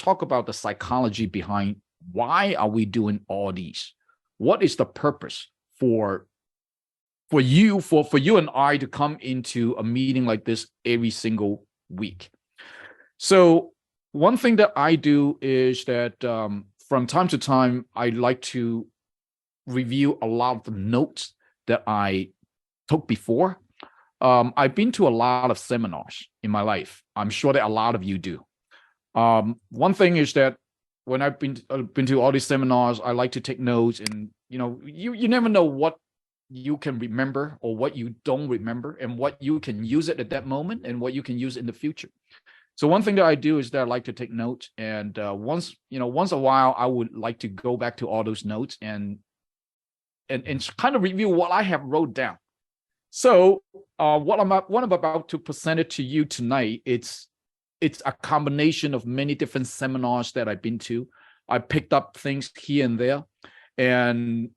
talk about the psychology behind why are we doing all these? What is the purpose for you and I to come into a meeting like this every single week? So one thing that I do is that from time to time, I like to review a lot of the notes that I took before. I've been to a lot of seminars in my life. I'm sure that a lot of you do. One thing is that when I've been to all these seminars, I like to take notes, and you never know what you can remember or what you don't remember, and what you can use it at that moment and what you can use in the future. So one thing that I do is that I like to take notes, and once a while, I would like to go back to all those notes and kind of review what I have wrote down. So what I'm about to present it to you tonight, it's a combination of many different seminars that I've been to. I picked up things here and there, and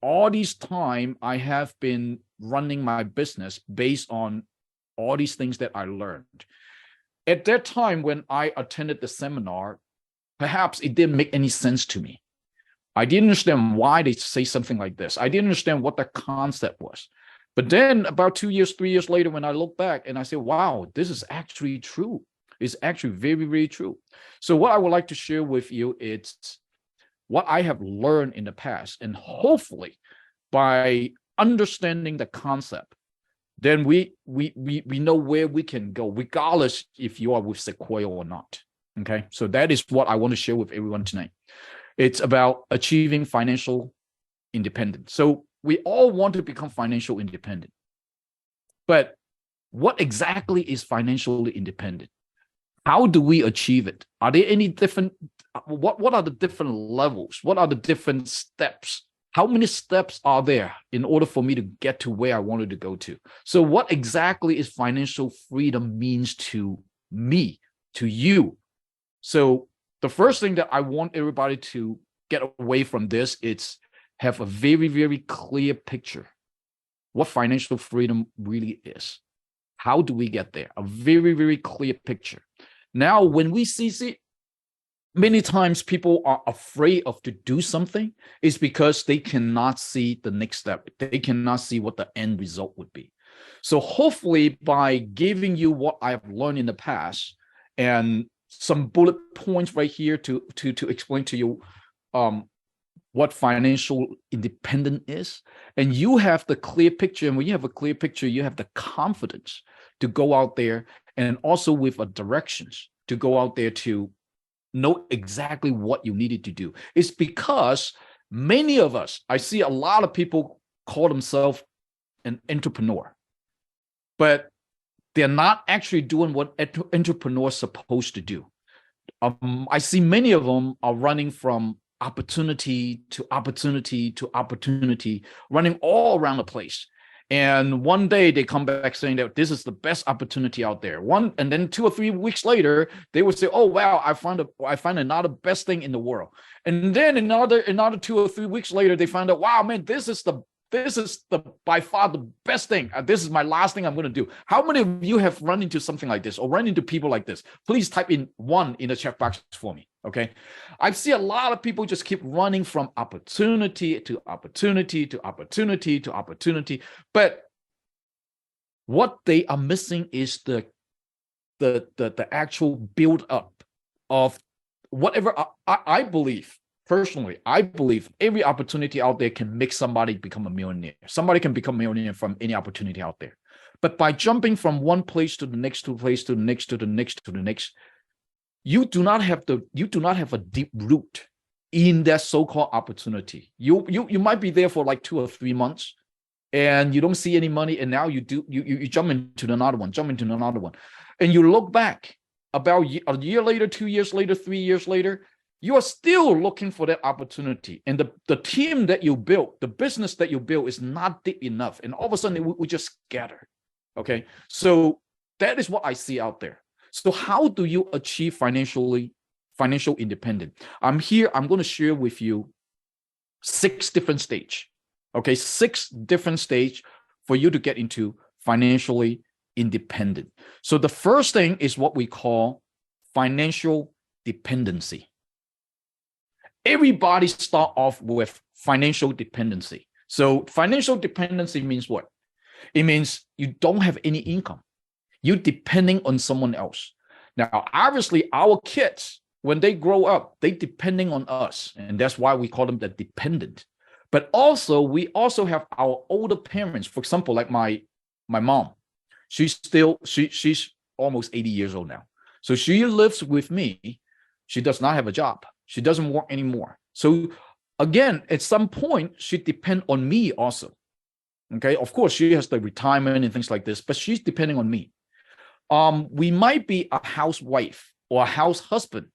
all this time I have been running my business based on all these things that I learned. At that time when I attended the seminar, perhaps it didn't make any sense to me. I didn't understand why they say something like this. I didn't understand what the concept was. But then about 2 years, 3 years later, when I look back and I say, wow, this is actually true. It's actually very, very true. So what I would like to share with you is what I have learned in the past. And hopefully by understanding the concept, then we know where we can go, regardless if you are with Sequoia or not. Okay, so that is what I want to share with everyone tonight. It's about achieving financial independence. So we all want to become financially independent. But what exactly is financially independent? How do we achieve it? Are there any different, what are the different levels? What are the different steps? How many steps are there in order for me to get to where I wanted to go to? So what exactly is financial freedom means to me, to you? So the first thing that I want everybody to get away from this, it's have a very, very clear picture what financial freedom really is. How do we get there? A very, very clear picture. Now, when we see many times people are afraid of to do something, is because they cannot see the next step. They cannot see what the end result would be. So hopefully by giving you what I've learned in the past and some bullet points right here to explain to you what financial independence is, and you have the clear picture. And when you have a clear picture, you have the confidence to go out there, and also with a directions to go out there to know exactly what you needed to do. It's because many of us, I see a lot of people call themselves an entrepreneur, but they're not actually doing what entrepreneurs are supposed to do. I see many of them are running from opportunity to opportunity to opportunity, running all around the place. And one day they come back saying that this is the best opportunity out there. And then 2 or 3 weeks later, they would say, "Oh wow, I find another best thing in the world." And then another 2 or 3 weeks later, they find out, "Wow, man, this is the by far the best thing. This is my last thing I'm going to do." How many of you have run into something like this or run into people like this? Please type in 1 in the chat box for me. Okay. I see a lot of people just keep running from opportunity to opportunity to opportunity to opportunity. But what they are missing is the actual build up of whatever. I believe, personally, I believe every opportunity out there can make somebody become a millionaire. Somebody can become a millionaire from any opportunity out there. But by jumping from one place to the next, to the place to the next, to the next, to the next, you do not have a deep root in that so-called opportunity. You might be there for like 2 or 3 months, and you don't see any money, and now you jump into another one, and you look back about a year later, 2 years later, 3 years later, you are still looking for that opportunity, and the team that you built, the business that you built, is not deep enough, and all of a sudden we just scatter. Okay, so that is what I see out there. So how do you achieve financial independence? I'm going to share with you 6 different stages. Okay, 6 different stages for you to get into financially independent. So the first thing is what we call financial dependency. Everybody start off with financial dependency. So financial dependency means what? It means you don't have any income. You're depending on someone else. Now, obviously, our kids, when they grow up, they depending on us. And that's why we call them the dependent. But also, we also have our older parents. For example, like my mom. She's almost 80 years old now. So she lives with me. She does not have a job. She doesn't work anymore. So again, at some point, she depends on me also. Okay, of course, she has the retirement and things like this, but she's depending on me. We might be a housewife or a house husband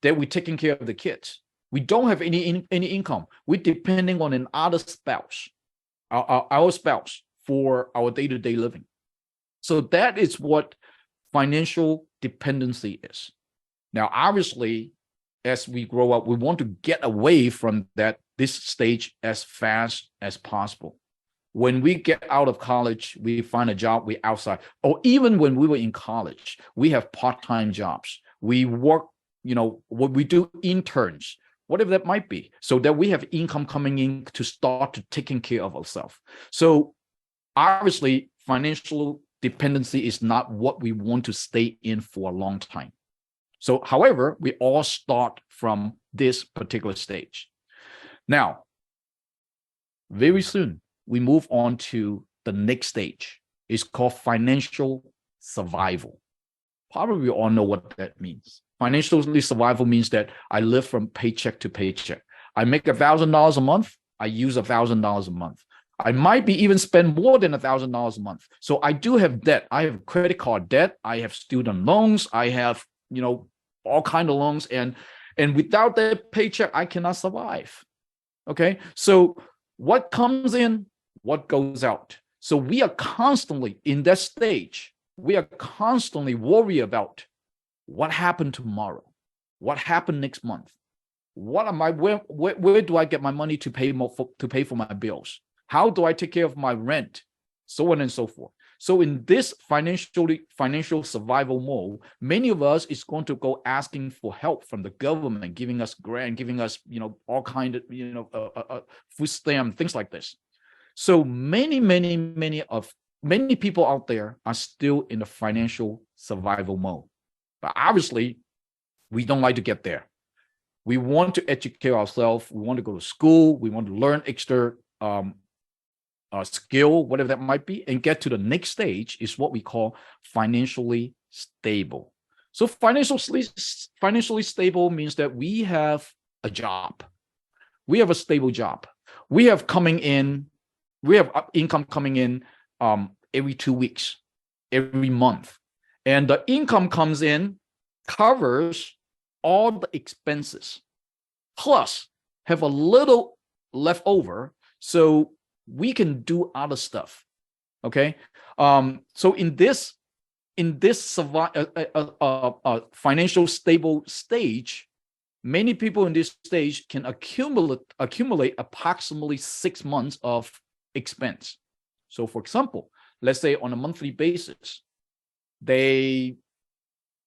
that we're taking care of the kids. We don't have any income. We're depending on another spouse, our spouse for our day-to-day living. So that is what financial dependency is. Now, obviously, as we grow up, we want to get away from this stage as fast as possible. When we get out of college, we find a job, we're outside. Or even when we were in college, we have part-time jobs. We work, what we do interns, whatever that might be, so that we have income coming in to start to taking care of ourselves. So obviously, financial dependency is not what we want to stay in for a long time. So, however, we all start from this particular stage. Now, very soon, we move on to the next stage. It's called financial survival. Probably we all know what that means. Financially survival means that I live from paycheck to paycheck. I make $1,000 a month. I use $1,000 a month. I might be even spend more than $1,000 a month. So I do have debt. I have credit card debt. I have student loans. I have, all kinds of loans. And without that paycheck, I cannot survive. Okay. So what comes in, what goes out. So we are constantly in that stage. We are constantly worried about what happened tomorrow, what happened next month, what am I? Where do I get my money to pay for my bills? How do I take care of my rent, so on and so forth. So in this financial survival mode, many of us is going to go asking for help from the government, giving us grant, giving us all kind of food stamp, things like this. So many people out there are still in the financial survival mode. But obviously, we don't like to get there. We want to educate ourselves. We want to go to school. We want to learn extra skill, whatever that might be, and get to the next stage is what we call financially stable. So financially stable means that we have a job. We have a stable job. We have income coming in every 2 weeks, every month. And the income comes in, covers all the expenses, plus have a little left over so we can do other stuff. Okay. So in this financial stable stage, many people in this stage can accumulate approximately 6 months of expense. So for example, let's say on a monthly basis, the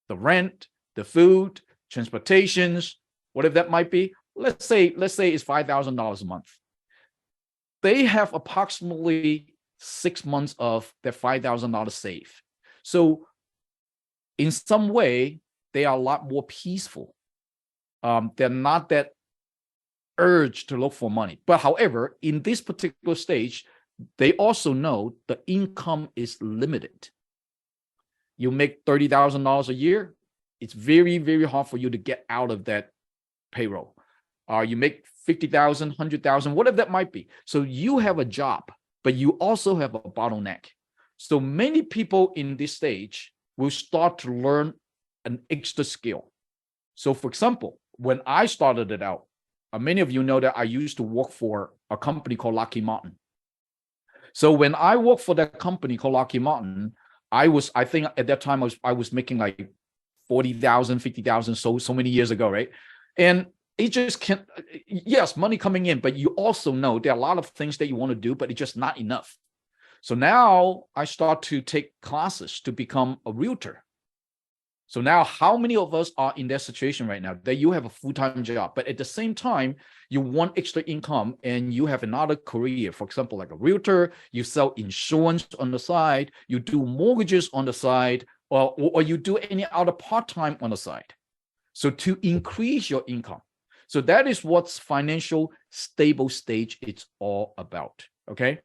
rent, the food, transportations, whatever that might be, let's say it's $5,000 a month. They have approximately 6 months of their $5,000 saved. So in some way, they are a lot more peaceful. They're not that urge to look for money. But however, in this particular stage, they also know the income is limited. You make $30,000 a year, it's very, very hard for you to get out of that payroll. You make 50,000, 100,000, whatever that might be. So you have a job, but you also have a bottleneck. So many people in this stage will start to learn an extra skill. So for example, when I started it out, many of you know that I used to work for a company called Lockheed Martin. So when I worked for that company called Lockheed Martin, I think at that time I was making like 40,000, 50,000, so many years ago, right? And it just can't, yes, money coming in, but you also know there are a lot of things that you want to do, but it's just not enough. So now I start to take classes to become a realtor. So now how many of us are in that situation right now that you have a full-time job, but at the same time, you want extra income and you have another career, for example, like a realtor, you sell insurance on the side, you do mortgages on the side, or you do any other part-time on the side. So to increase your income. So that is what's financial stable stage it's all about, okay?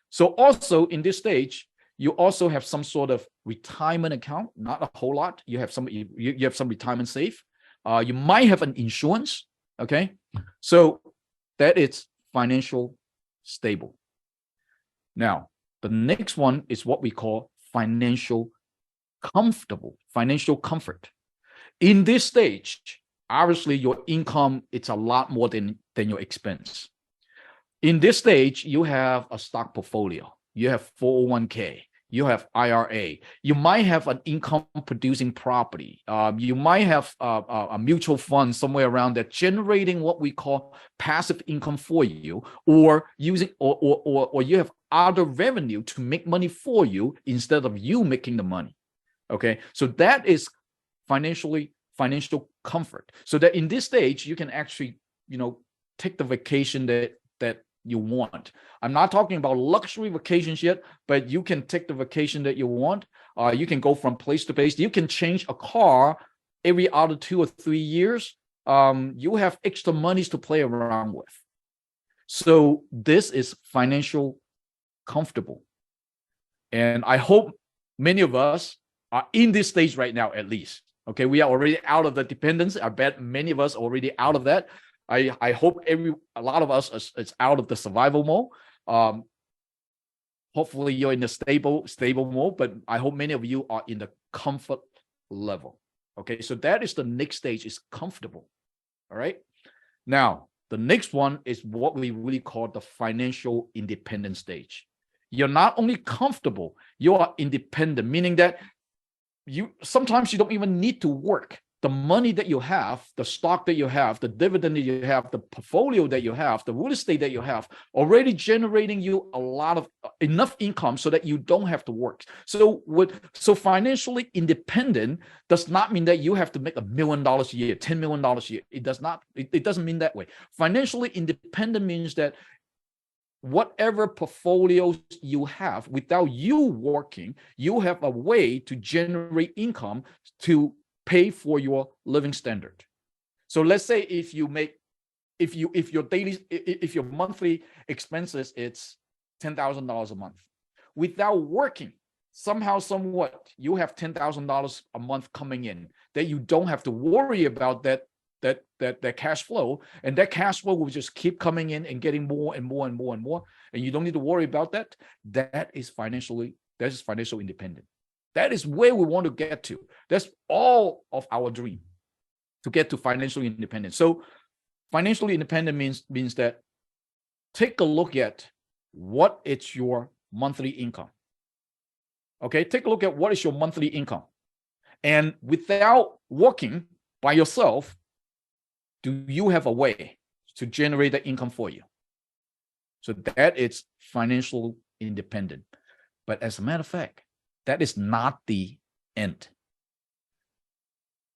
So also in this stage, you also have some sort of retirement account, not a whole lot. You have some retirement safe. You might have an insurance, okay? So that is financial stable. Now, the next one is what we call financial comfortable, financial comfort. In this stage, obviously your income, it's a lot more than your expense. In this stage, you have a stock portfolio, you have 401k, you have IRA, you might have an income producing property, you might have a mutual fund somewhere around that generating what we call passive income for you, or using or you have other revenue to make money for you instead of you making the money. Okay, so that is financial comfort. So that in this stage, you can actually, take the vacation that you want. I'm not talking about luxury vacations yet, but you can take the vacation that you want. You can go from place to place. You can change a car every other 2 or 3 years. You have extra monies to play around with. So this is financial comfortable. And I hope many of us are in this stage right now, at least. Okay, we are already out of the dependence. I bet many of us are already out of that. I hope a lot of us is out of the survival mode. Hopefully you're in the stable mode, but I hope many of you are in the comfort level. Okay, so that is the next stage, is comfortable. All right. Now, the next one is what we really call the financial independent stage. You're not only comfortable, you are independent, meaning that sometimes you don't even need to work. The money that you have, the stock that you have, the dividend that you have, the portfolio that you have, the real estate that you have, already generating you a lot of enough income so that you don't have to work. So financially independent does not mean that you have to make $1 million a year, $10 million a year. It does not. It doesn't mean that way. Financially independent means that whatever portfolios you have, without you working, you have a way to generate income to pay for your living standard. So let's say if your monthly expenses, it's $10,000 a month. Without working, somehow, somewhat, you have $10,000 a month coming in that you don't have to worry about that cash flow, and that cash flow will just keep coming in and getting more and more and more and more, and you don't need to worry about that. That is financial independent. That is where we want to get to. That's all of our dream, to get to financial independence. So financially independent means that take a look at what is your monthly income. Okay, take a look at what is your monthly income, and without working by yourself, do you have a way to generate the income for you? So that is financial independent. But as a matter of fact, that is not the end.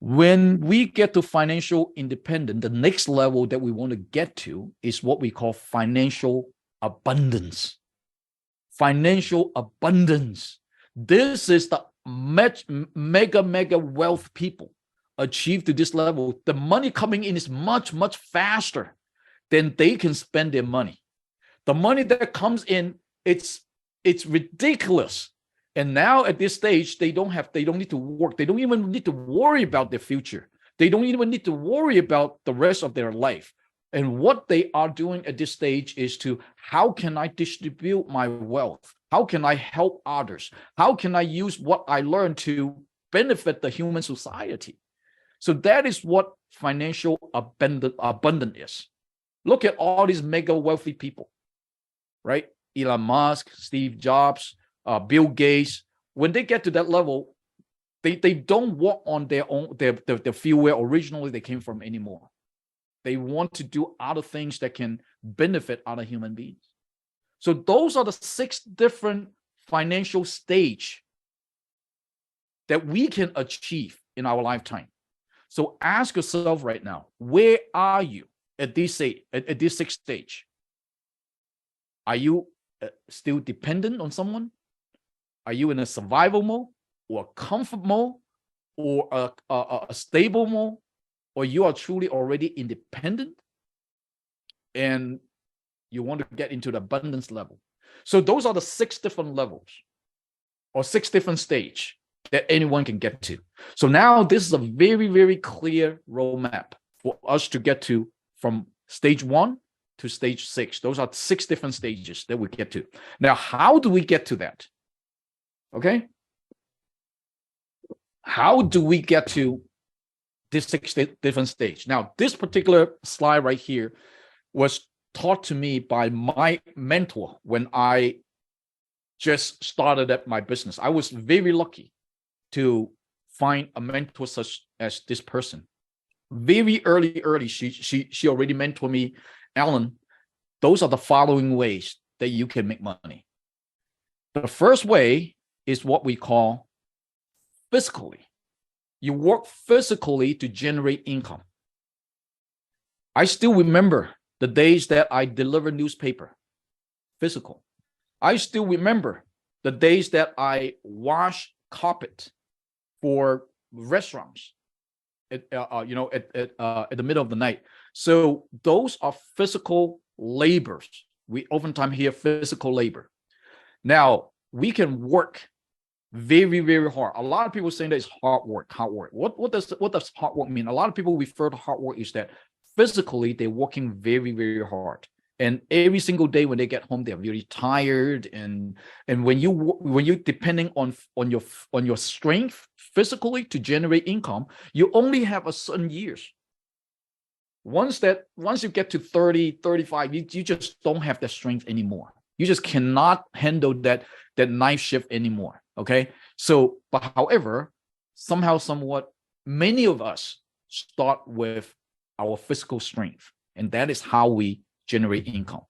When we get to financial independence, the next level that we want to get to is what we call financial abundance. Financial abundance. This is the mega wealth people achieve to this level. The money coming in is much faster than they can spend their money. The money that comes in, it's ridiculous. And now at this stage, they don't need to work. They don't even need to worry about their future. They don't even need to worry about the rest of their life. And what they are doing at this stage is how can I distribute my wealth? How can I help others? How can I use what I learned to benefit the human society? So that is what financial abundant is. Look at all these mega wealthy people, right? Elon Musk, Steve Jobs, Bill Gates. When they get to that level, they don't walk on their field where originally they came from anymore. They want to do other things that can benefit other human beings. So those are the 6 different financial stage that we can achieve in our lifetime. So ask yourself right now, where are you at this sixth stage? Are you still dependent on someone? Are you in a survival mode or a comfort mode or a stable mode? Or you are truly already independent and you want to get into the abundance level? So those are the 6 different levels or 6 different stages that anyone can get to. So now this is a very, very clear roadmap for us to get to from stage 1 to stage 6. Those are 6 different stages that we get to. Now, how do we get to that? Okay. How do we get to this 6 different stage? Now, this particular slide right here was taught to me by my mentor when I just started up my business. I was very lucky to find a mentor such as this person. Very early, she already mentored me. Alan, those are the following ways that you can make money. The first way is what we call physically. You work physically to generate income. I still remember the days that I delivered newspaper, physical. I still remember the days that I wash carpet for restaurants at the middle of the night. So those are physical labors. We oftentimes hear physical labor. Now, we can work very, very hard. A lot of people saying that it's hard work. What does hard work mean? A lot of people refer to hard work is that physically they're working very, very hard. And every single day when they get home, they're really tired. And when you're depending on your strength physically to generate income, you only have a certain years. Once you get to 30, 35, you just don't have that strength anymore. You just cannot handle that night shift anymore. Okay. So, but however, somehow, somewhat, many of us start with our physical strength, and that is how we generate income.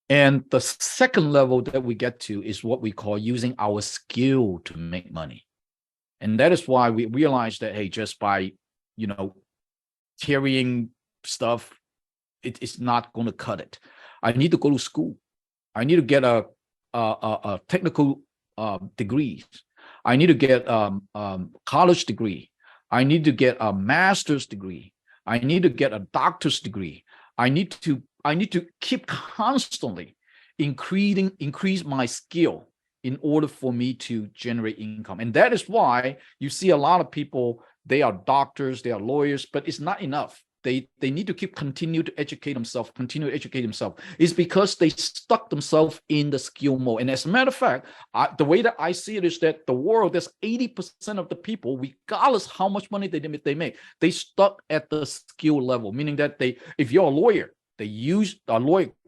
And the second level that we get to is what we call using our skill to make money. And that is why we realize that, hey, just by, carrying stuff, it's not going to cut it. I need to go to school. I need to get a technical degrees. I need to get college degree. I need to get a master's degree. I need to get a doctor's degree. I need to keep constantly increase my skill in order for me to generate income. And that is why you see a lot of people, they are doctors, they are lawyers, but it's not enough. They need to continue to educate themselves. It's because they stuck themselves in the skill mode. And as a matter of fact, the way that I see it is that the world, there's 80% of the people, regardless how much money they make, they stuck at the skill level, meaning that if you're a lawyer,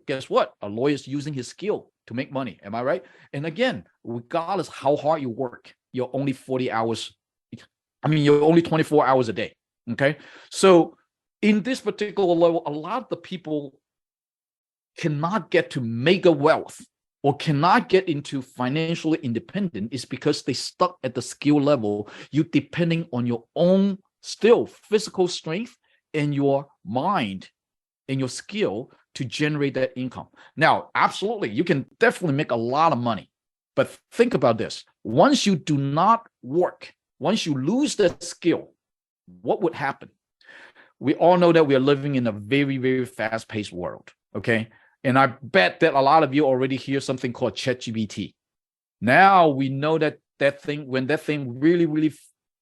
guess what? A lawyer is using his skill to make money. Am I right? And again, regardless how hard you work, you're only 40 hours. You're only 24 hours a day. Okay. So in this particular level, a lot of the people cannot get to mega wealth or cannot get into financially independent is because they stuck at the skill level. You depending on your own still physical strength and your mind and your skill to generate that income. Now, absolutely, you can definitely make a lot of money. But think about this. Once you do not work, once you lose that skill, what would happen? We all know that we are living in a very, very fast-paced world, okay? And I bet that a lot of you already hear something called ChatGPT. Now we know that when that thing really, really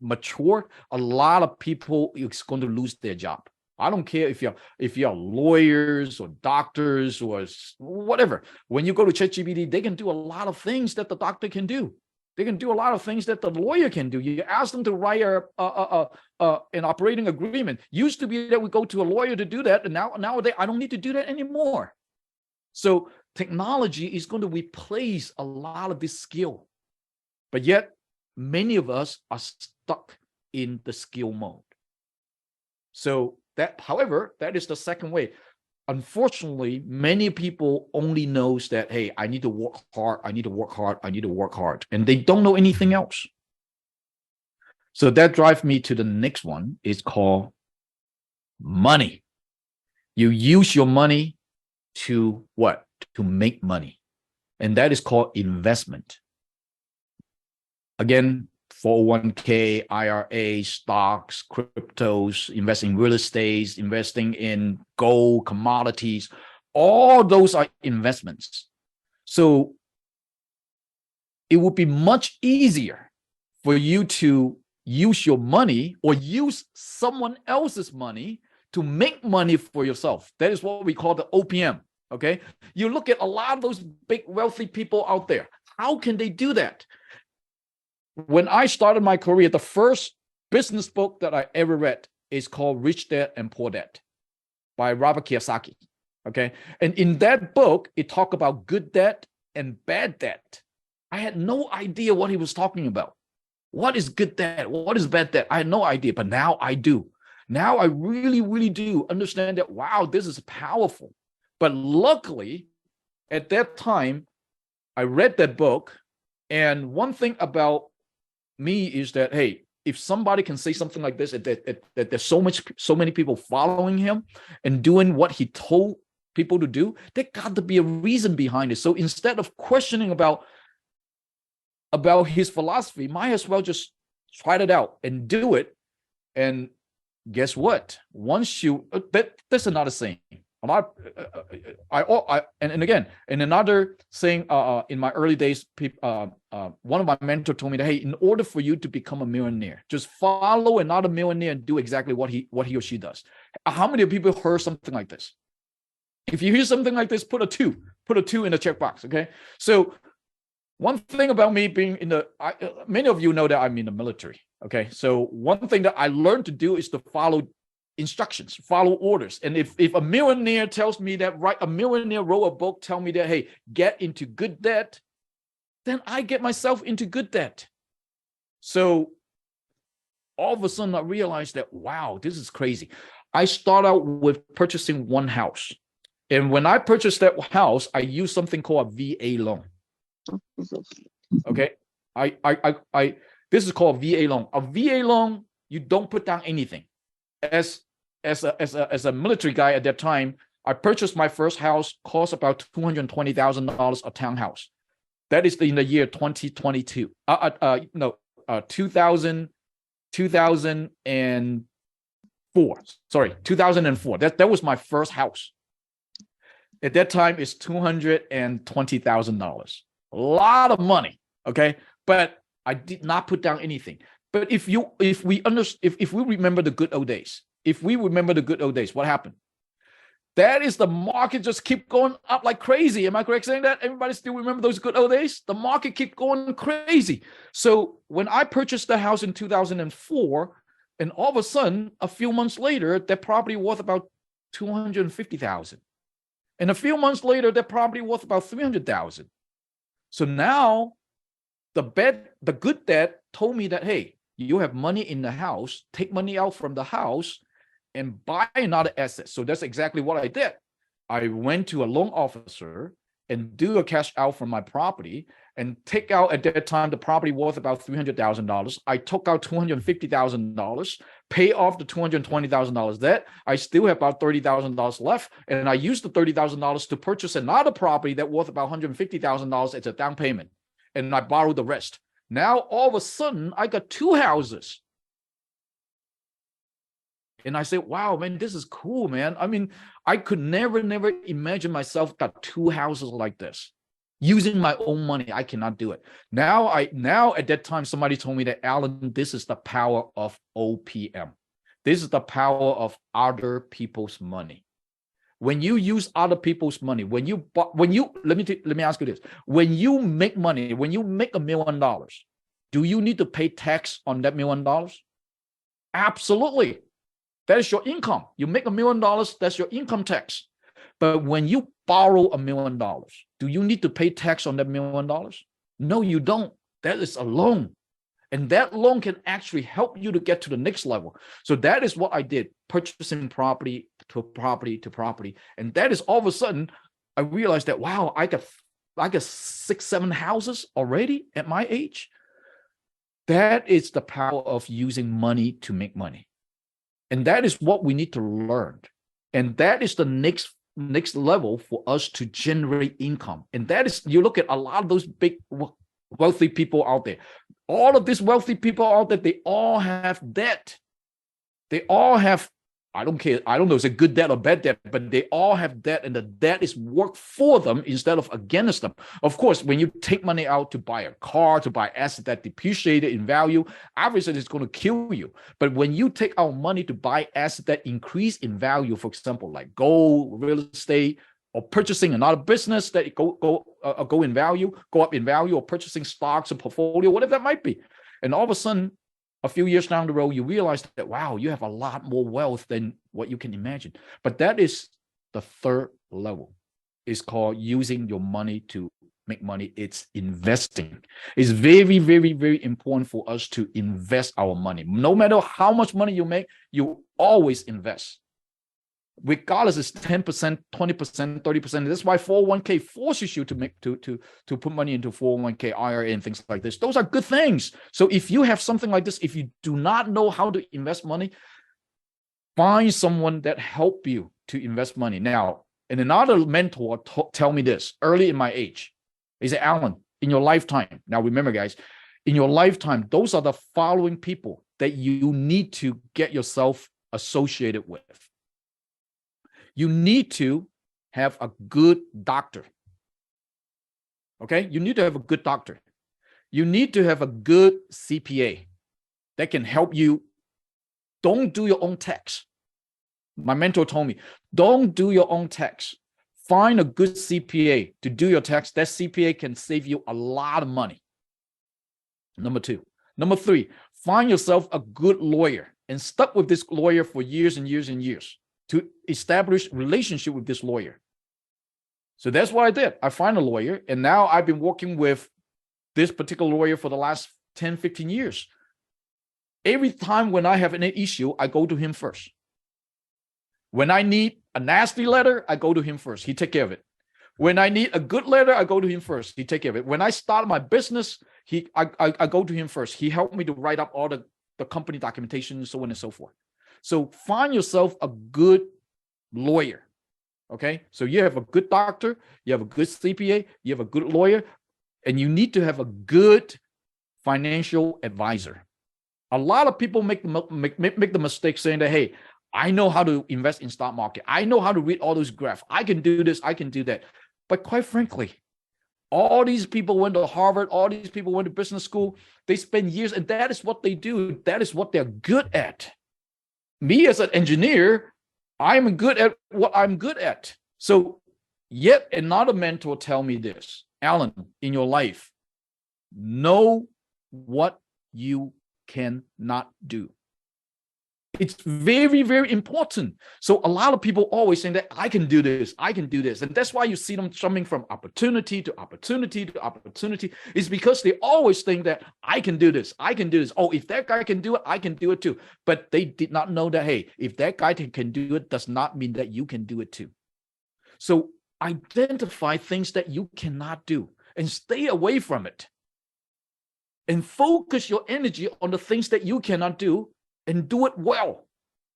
mature, a lot of people is going to lose their job. I don't care if you're lawyers or doctors or whatever. When you go to ChatGPT, they can do a lot of things that the doctor can do. They can do a lot of things that the lawyer can do. You ask them to write an operating agreement. Used to be that we go to a lawyer to do that, and nowadays I don't need to do that anymore. So technology is going to replace a lot of this skill, but yet many of us are stuck in the skill mode. So however, that is the second way. Unfortunately, many people only knows that, hey, I need to work hard, and they don't know anything else. So that drives me to the next one. It's called money. You use your money to what? To make money. And that is called investment. Again, 401k, IRA, stocks, cryptos, investing in real estate, investing in gold, commodities, all those are investments. So it would be much easier for you to use your money or use someone else's money to make money for yourself. That is what we call the OPM. Okay. You look at a lot of those big wealthy people out there. How can they do that? When I started my career, the first business book that I ever read is called Rich Dad and Poor Dad by Robert Kiyosaki. Okay. And in that book, it talked about good debt and bad debt. I had no idea what he was talking about. What is good debt? What is bad debt? I had no idea, but now I do. Now I really, really do understand that, wow, this is powerful. But luckily, at that time, I read that book. And one thing about me is that, hey, if somebody can say something like this, that there's so many people following him and doing what he told people to do, there got to be a reason behind it. So instead of questioning about his philosophy, might as well just try it out and do it. And guess what? Once you that's another saying. And again, in another saying, in my early days, one of my mentors told me that, hey, in order for you to become a millionaire, just follow another millionaire and do exactly what he or she does. How many people heard something like this? If you hear something like this, put a two in the checkbox. Okay. So one thing about me being many of you know that I'm in the military. Okay. So one thing that I learned to do is to follow instructions, follow orders. And if a millionaire tells me that, right, a millionaire wrote a book, tell me that, hey, get into good debt, then I get myself into good debt. So all of a sudden I realized that, wow, this is crazy. I start out with purchasing one house. And when I purchased that house, I used something called a VA loan. Okay. This is called a VA loan. A VA loan, you don't put down anything. As a military guy at that time, I purchased my first house, cost about $220,000 a townhouse. That is in the year 2022. 2004. Sorry, 2004. That was my first house. At that time, it's $220,000. A lot of money. Okay, but I did not put down anything. But if we remember the good old days, what happened? That is the market just keep going up like crazy. Am I correct saying that? Everybody still remember those good old days? The market keep going crazy. So when I purchased the house in 2004, and all of a sudden, a few months later, that property worth about $250,000. And a few months later, that property worth about $300,000. So now the good dad told me that, hey, you have money in the house, take money out from the house and buy another asset. So that's exactly what I did. I went to a loan officer and do a cash out from my property and take out, at that time, the property worth about $300,000. I took out $250,000, pay off the $220,000 debt. I still have about $30,000 left. And I used the $30,000 to purchase another property that worth about $150,000 as a down payment. And I borrowed the rest. Now, all of a sudden, I got two houses. And I said, wow, man, this is cool, man. I mean, I could never imagine myself got two houses like this. Using my own money, I cannot do it. Now at that time, somebody told me that, Alan, this is the power of OPM. This is the power of other people's money. When you use other people's money, let me ask you this. When you make money, when you make $1 million, do you need to pay tax on that $1 million? Absolutely. That is your income. You make $1 million, that's your income tax. But when you borrow $1 million, do you need to pay tax on that $1 million? No, you don't. That is a loan. And that loan can actually help you to get to the next level. So that is what I did, purchasing property to property to property. And that is all of a sudden, I realized that, wow, I got 6, 7 houses already at my age. That is the power of using money to make money. And that is what we need to learn. And that is the next level for us to generate income. And that is, you look at a lot of those big wealthy people out there. All of these wealthy people out there, they all have debt. They all have, I don't care, I don't know, it's a good debt or bad debt, but they all have debt, and the debt is work for them instead of against them. Of course, when you take money out to buy a car, to buy asset that depreciated in value, obviously it's going to kill you. But when you take out money to buy asset that increase in value, for example, like gold, real estate, or purchasing another business that go in value, go up in value, or purchasing stocks or portfolio, whatever that might be, and all of a sudden, a few years down the road, you realize that, wow, you have a lot more wealth than what you can imagine. But that is the third level. It's called using your money to make money. It's investing. It's very, very, very important for us to invest our money. No matter how much money you make, you always invest. Regardless, it's 10%, 20%, 30%. That's why 401k forces you to put money into 401k, IRA, and things like this. Those are good things. So if you have something like this, if you do not know how to invest money, find someone that help you to invest money. Now, and another mentor tell me this early in my age. He said, Alan, in your lifetime, now remember, guys, in your lifetime, those are the following people that you need to get yourself associated with. You need to have a good doctor. Okay? You need to have a good doctor. You need to have a good CPA that can help you. Don't do your own tax. My mentor told me, don't do your own tax. Find a good CPA to do your tax. That CPA can save you a lot of money. Number two. Number three, find yourself a good lawyer and stuck with this lawyer for years and years and years to establish relationship with this lawyer. So that's what I did. I find a lawyer, and now I've been working with this particular lawyer for the last 10, 15 years. Every time when I have an issue, I go to him first. When I need a nasty letter, I go to him first. He take care of it. When I need a good letter, I go to him first. He take care of it. When I start my business, I go to him first. He helped me to write up all the company documentation, so on and so forth. So find yourself a good lawyer, okay? So you have a good doctor, you have a good CPA, you have a good lawyer, and you need to have a good financial advisor. A lot of people make the mistake saying that, hey, I know how to invest in stock market. I know how to read all those graphs. I can do this, I can do that. But quite frankly, all these people went to Harvard, all these people went to business school, they spend years, and that is what they do. That is what they're good at. Me as an engineer, I'm good at what I'm good at. So yet another mentor tell me this, Alan, in your life, know what you cannot do. It's very, very important. So a lot of people always saying that I can do this, I can do this. And that's why you see them jumping from opportunity to opportunity to opportunity. It's because they always think that I can do this, I can do this. Oh, if that guy can do it, I can do it too. But they did not know that, hey, if that guy can do it, does not mean that you can do it too. So identify things that you cannot do and stay away from it. And focus your energy on the things that you cannot do and do it well.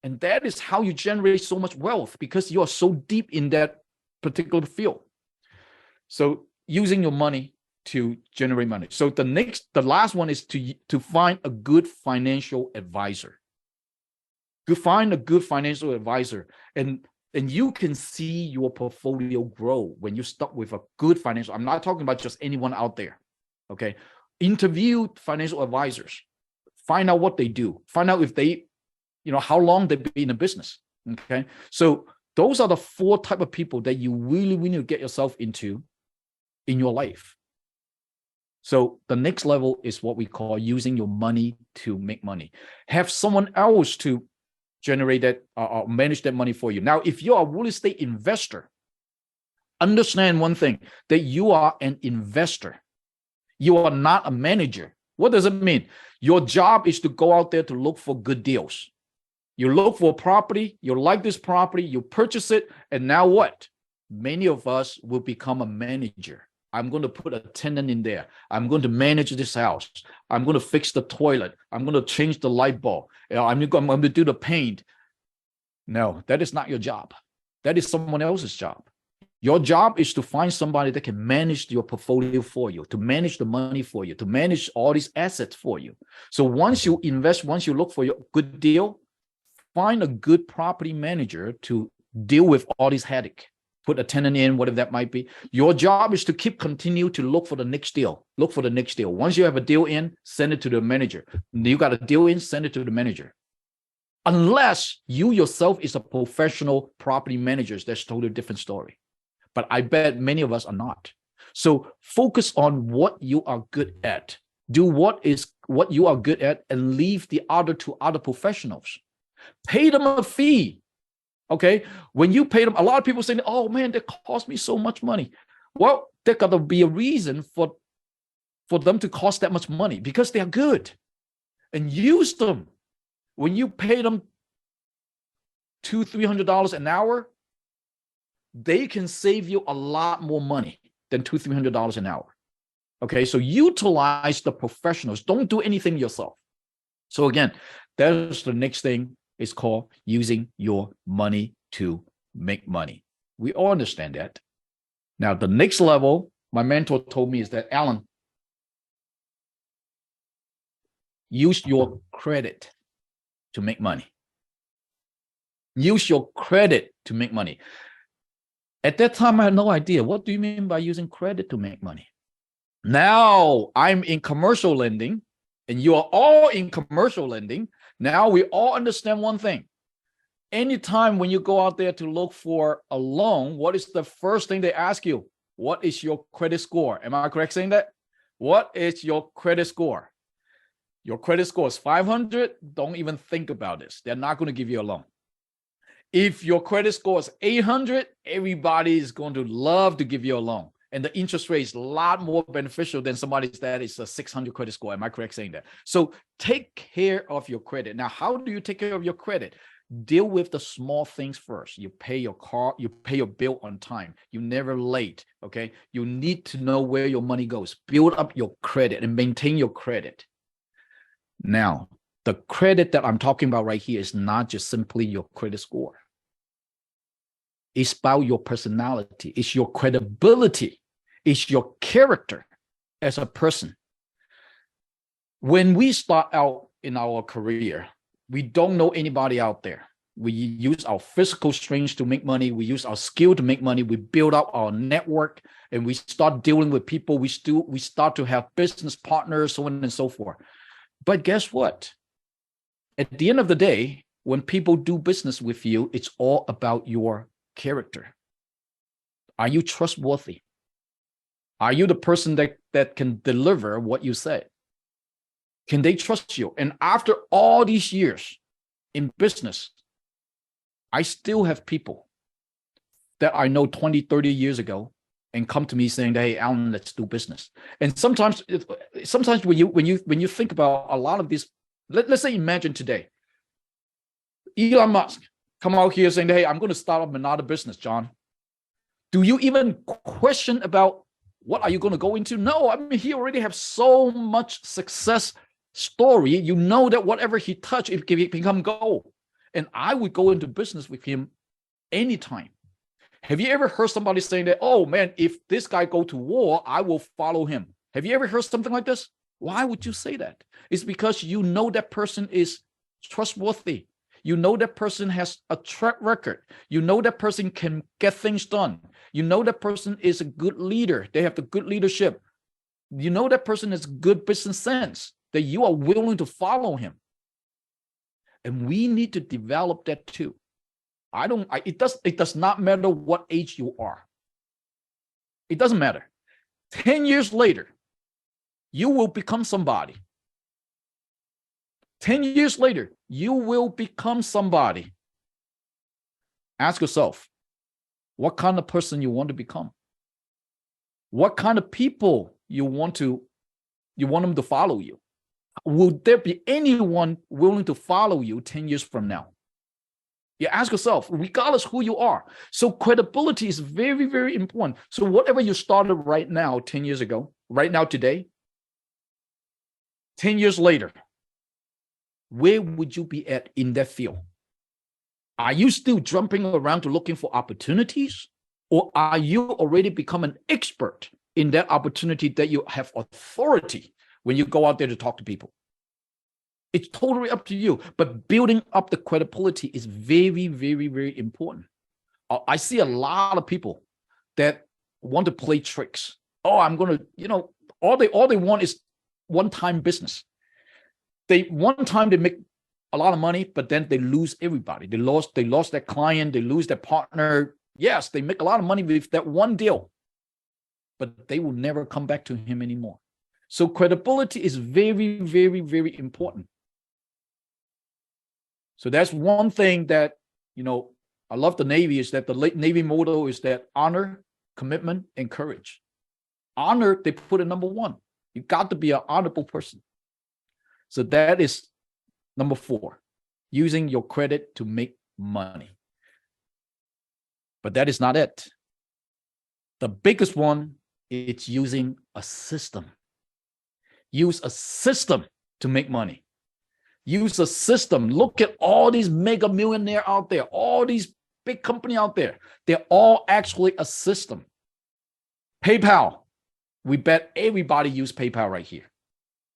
And that is how you generate so much wealth, because you are so deep in that particular field. So using your money to generate money. So the last one is to find a good financial advisor. Find a good financial advisor, and you can see your portfolio grow when you start with a good financial. I'm not talking about just anyone out there. Okay. Interview financial advisors. Find out what they do. Find out if they, how long they've been in a business. Okay. So those are the 4 type of people that you really need to get yourself into in your life. So the next level is what we call using your money to make money. Have someone else to generate that or manage that money for you. Now, if you're a real estate investor, understand one thing, that you are an investor. You are not a manager. What does it mean? Your job is to go out there to look for good deals. You look for a property, you like this property, you purchase it, and now what? Many of us will become a manager. I'm going to put a tenant in there. I'm going to manage this house. I'm going to fix the toilet. I'm going to change the light bulb. I'm going to do the paint. No, that is not your job. That is someone else's job. Your job is to find somebody that can manage your portfolio for you, to manage the money for you, to manage all these assets for you. So once you invest, once you look for your good deal, find a good property manager to deal with all these headache. Put a tenant in, whatever that might be. Your job is to continue to look for the next deal. Look for the next deal. Once you have a deal in, send it to the manager. You got a deal in, send it to the manager. Unless you yourself is a professional property manager, that's a totally different story. But I bet many of us are not. So focus on what you are good at. Do what you are good at and leave the other to other professionals. Pay them a fee. Okay, when you pay them, a lot of people say, "Oh man, that cost me so much money." Well, there got to be a reason for them to cost that much money, because they are good, and use them. When you pay them $200-300 an hour, they can save you a lot more money than $200-300 an hour. Okay, so utilize the professionals. Don't do anything yourself. So again, that's the next thing. Is called using your money to make money. We all understand that. Now, the next level, my mentor told me is that, Alan, use your credit to make money. Use your credit to make money. At that time, I had no idea. What do you mean by using credit to make money? Now I'm in commercial lending, and you are all in commercial lending. Now we all understand one thing. Anytime when you go out there to look for a loan, what is the first thing they ask you? What is your credit score? Am I correct saying that? What is your credit score? Your credit score is 500. Don't even think about this. They're not going to give you a loan. If your credit score is 800, everybody is going to love to give you a loan. And the interest rate is a lot more beneficial than somebody that is a 600 credit score. Am I correct saying that? So take care of your credit. Now, how do you take care of your credit? Deal with the small things first. You pay your car, you pay your bill on time. You're never late, okay? You need to know where your money goes. Build up your credit and maintain your credit. Now, the credit that I'm talking about right here is not just simply your credit score. It's about your personality. It's your credibility. It's your character as a person. When we start out in our career, we don't know anybody out there. We use our physical strength to make money. We use our skill to make money. We build up our network, and we start dealing with people. We start to have business partners, so on and so forth. But guess what? At the end of the day, when people do business with you, it's all about your character. Are you trustworthy? Are you the person that can deliver what you say? Can they trust you? And after all these years in business, I still have people that I know 20, 30 years ago and come to me saying, "Hey, Alan, let's do business." And sometimes when you think about a lot of these, let's say, imagine today, Elon Musk come out here saying, "Hey, I'm going to start up another business, John." Do you even question about what are you going to go into? No, I mean, he already have so much success story. You know that whatever he touch, it can become gold. And I would go into business with him anytime. Have you ever heard somebody saying that, "Oh man, if this guy go to war, I will follow him"? Have you ever heard something like this? Why would you say that? It's because you know that person is trustworthy. You know that person has a track record. You know that person can get things done. You know that person is a good leader. They have the good leadership. You know that person has good business sense, that you are willing to follow him. And we need to develop that too. It does not matter what age you are. It doesn't matter. 10 years later, you will become somebody. 10 years later, you will become somebody. Ask yourself, what kind of person you want to become? What kind of people you want them to follow you? Will there be anyone willing to follow you 10 years from now? You ask yourself, regardless who you are. So credibility is very, very important. So whatever you started right now, 10 years ago, right now, today, 10 years later, where would you be at in that field? Are you still jumping around to looking for opportunities? Or are you already become an expert in that opportunity that you have authority when you go out there to talk to people? It's totally up to you. But building up the credibility is very, very, very important. I see a lot of people that want to play tricks. Oh, I'm going to, all they want is one-time business. One time they make a lot of money, but then they lose everybody. They lost that client, they lose their partner. Yes, they make a lot of money with that one deal, but they will never come back to him anymore. So credibility is very, very, very important. So that's one thing that, I love the Navy is that the Navy motto is that honor, commitment, and courage. Honor, they put it number one. You got to be an honorable person. So that is number 4, using your credit to make money. But that is not it. The biggest one is using a system. Use a system to make money. Use a system. Look at all these mega millionaires out there, all these big companies out there. They're all actually a system. PayPal. We bet everybody use PayPal right here.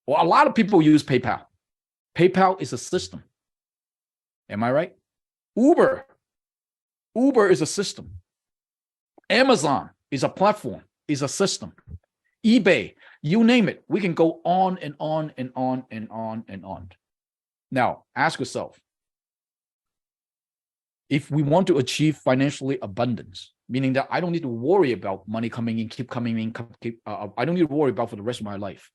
Well, a lot of people use PayPal. PayPal is a system. Am I right? Uber is a system. Amazon is a platform, is a system. eBay, you name it. We can go on and on and on and on and on. Now, ask yourself, if we want to achieve financially abundance, meaning that I don't need to worry about money coming in, keep coming in, I don't need to worry about for the rest of my life.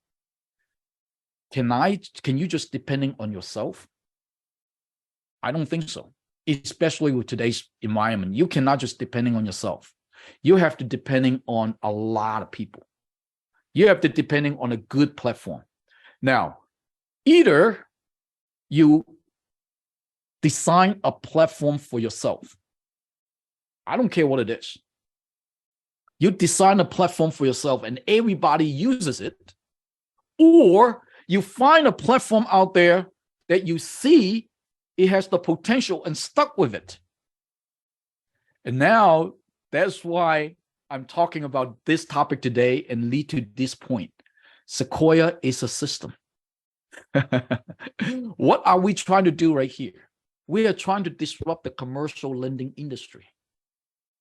Can you just depending on yourself? I don't think so. Especially with today's environment, you cannot just depending on yourself. You have to depending on a lot of people. You have to depending on a good platform. Now, either you design a platform for yourself. I don't care what it is. You design a platform for yourself and everybody uses it, or you find a platform out there that you see it has the potential and stuck with it. And now that's why I'm talking about this topic today and lead to this point. Sequoia is a system. What are we trying to do right here? We are trying to disrupt the commercial lending industry.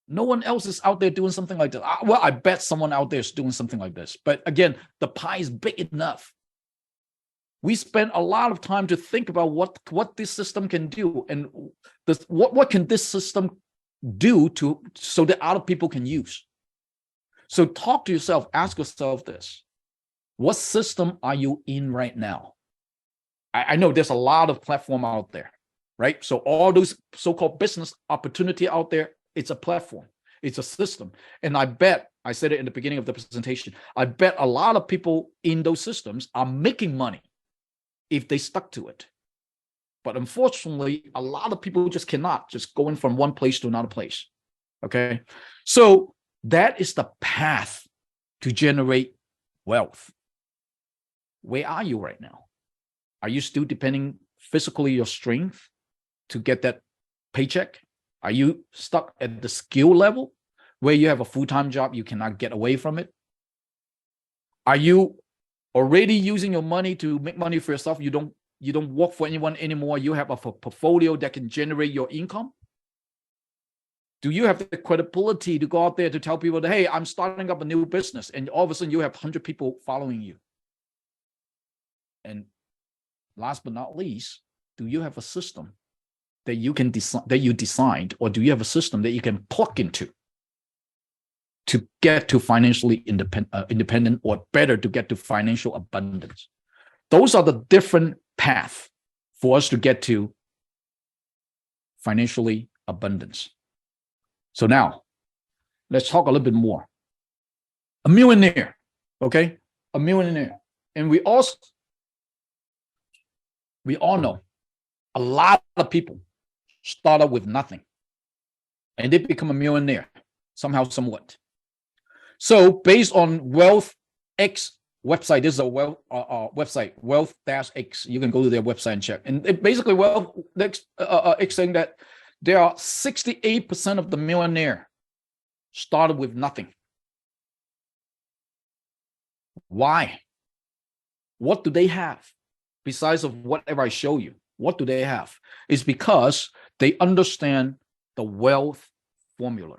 No one else is out there doing something like this. Well, I bet someone out there is doing something like this. But again, the pie is big enough. We spend a lot of time to think about what this system can do and what can this system do so that other people can use. So talk to yourself, ask yourself this. What system are you in right now? I know there's a lot of platform out there, right? So all those so-called business opportunity out there, it's a platform, it's a system. And I bet, I said it in the beginning of the presentation, I bet a lot of people in those systems are making money if they stuck to it. But unfortunately, a lot of people just cannot, just going from one place to another place. Okay. So that is the path to generate wealth. Where are you right now? Are you still depending physically your strength to get that paycheck? Are you stuck at the skill level where you have a full-time job, you cannot get away from it? Are you already using your money to make money for yourself? You don't work for anyone anymore. You have a portfolio that can generate your income. Do you have the credibility to go out there to tell people that, hey, I'm starting up a new business, and all of a sudden you have 100 people following you? And last but not least, do you have a system that you can designed, or do you have a system that you can plug into to get to financially independent, or better, to get to financial abundance? Those are the different paths for us to get to financially abundance. So now, let's talk a little bit more. A millionaire, okay? A millionaire. And we all know a lot of people start out with nothing, and they become a millionaire somehow, somewhat. So based on Wealth X website, this is a website, Wealth-X. You can go to their website and check. And it basically, Wealth X saying that there are 68% of the millionaire started with nothing. Why? What do they have besides of whatever I show you? What do they have? It's because they understand the wealth formula.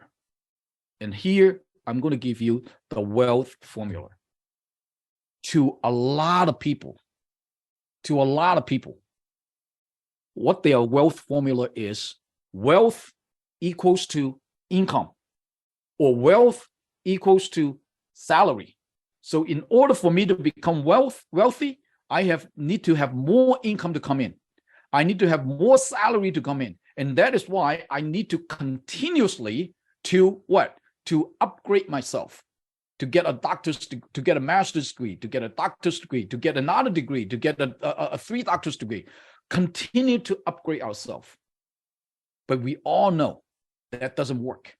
And here I'm going to give you the wealth formula. To a lot of people, what their wealth formula is: wealth equals to income, or wealth equals to salary. So in order for me to become wealthy, I need to have more income to come in. I need to have more salary to come in. And that is why I need to continuously to upgrade myself, to get a doctor's, to get a master's degree, to get a doctor's degree, to get another degree, to get a 3 doctor's degree. Continue to upgrade ourselves. But we all know that doesn't work.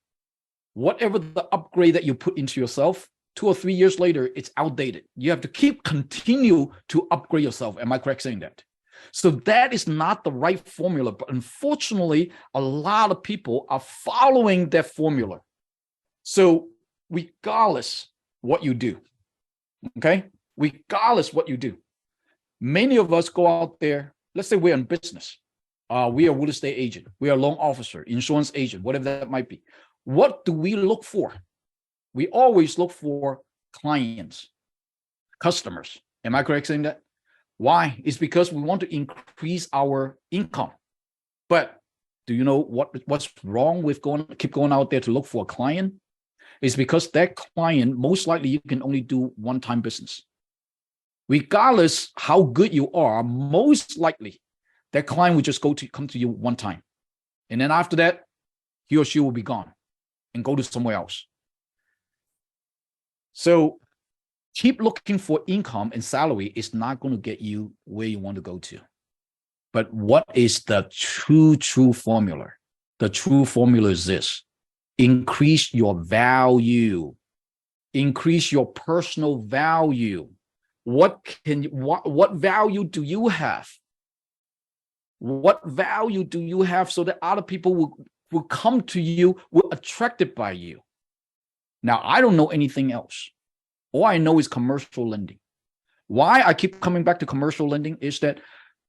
Whatever the upgrade that you put into yourself, 2 or 3 years later, it's outdated. You have to continue to upgrade yourself. Am I correct saying that? So that is not the right formula. But unfortunately, a lot of people are following that formula. So regardless what you do, okay? Regardless what you do, many of us go out there. Let's say we're in business. We are a real estate agent. We are a loan officer, insurance agent, whatever that might be. What do we look for? We always look for clients, customers. Am I correct saying that? Why? It's because we want to increase our income. But do you know what's wrong with keep going out there to look for a client? It's because that client, most likely you can only do one-time business. Regardless how good you are, most likely that client will just come to you one time. And then after that, he or she will be gone and go to somewhere else. So keep looking for income and salary is not going to get you where you want to go to. But what is the true formula? The true formula is this: increase your value, increase your personal value. What value do you have? What value do you have so that other people will come to you, will attracted by you? Now, I don't know anything else. All I know is commercial lending. Why I keep coming back to commercial lending is that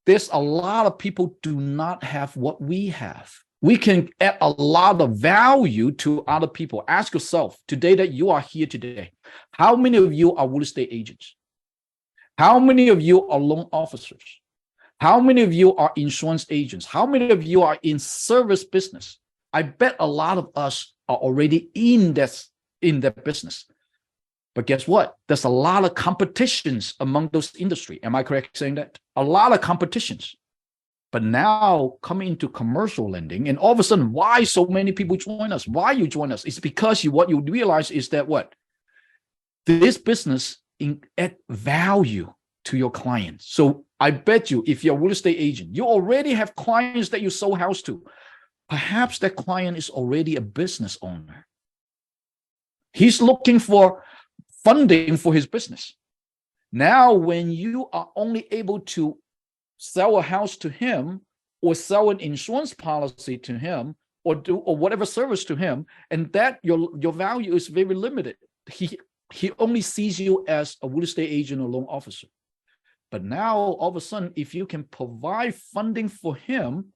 there's a lot of people do not have what we have. We can add a lot of value to other people. Ask yourself today that you are here today, how many of you are real estate agents? How many of you are loan officers? How many of you are insurance agents? How many of you are in service business? I bet a lot of us are already in that business. But guess what? There's a lot of competitions among those industry. Am I correct saying that? A lot of competitions. But now coming into commercial lending, and all of a sudden, why so many people join us? Why you join us? It's because what you realize is that what? This business add value to your clients. So I bet you, if you're a real estate agent, you already have clients that you sold house to. Perhaps that client is already a business owner. He's looking for funding for his business. Now, when you are only able to sell a house to him, or sell an insurance policy to him, or whatever service to him, and that your value is very limited. He only sees you as a real estate agent or loan officer. But now, all of a sudden, if you can provide funding for him,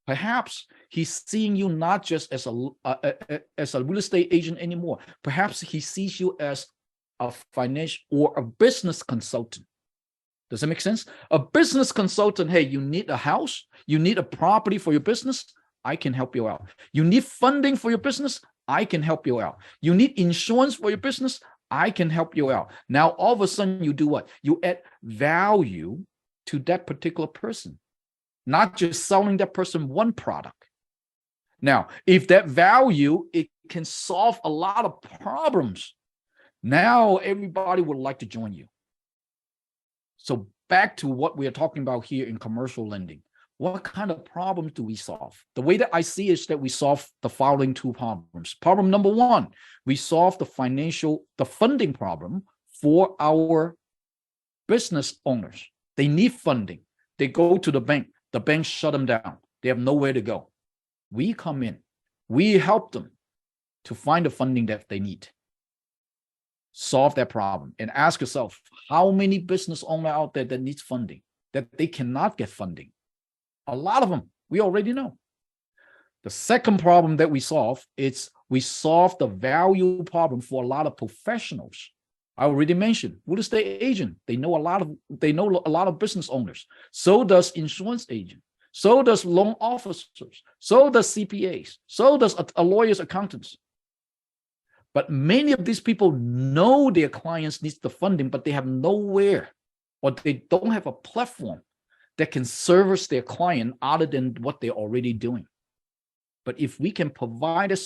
perhaps he's seeing you not just as a real estate agent anymore. Perhaps he sees you as a financial or a business consultant. Does that make sense? A business consultant, hey, you need a house, you need a property for your business, I can help you out. You need funding for your business, I can help you out. You need insurance for your business, I can help you out. Now, all of a sudden, you do what? You add value to that particular person, not just selling that person one product. Now, if that value, it can solve a lot of problems, now everybody would like to join you. So back to what we are talking about here in commercial lending. What kind of problems do we solve? The way that I see is that we solve the following two problems. Problem number one, we solve the funding problem for our business owners. They need funding. They go to the bank shut them down. They have nowhere to go. We come in, we help them to find the funding that they need. Solve that problem and ask yourself, how many business owners out there that needs funding, that they cannot get funding? A lot of them, we already know. The second problem that we solve is we solve the value problem for a lot of professionals. I already mentioned real estate agent. They know a lot of business owners. So does insurance agent. So does loan officers. So does CPAs. So does a lawyer's accountants. But many of these people know their clients need the funding, but they have nowhere, or they don't have a platform that can service their client other than what they're already doing. But if we can provide a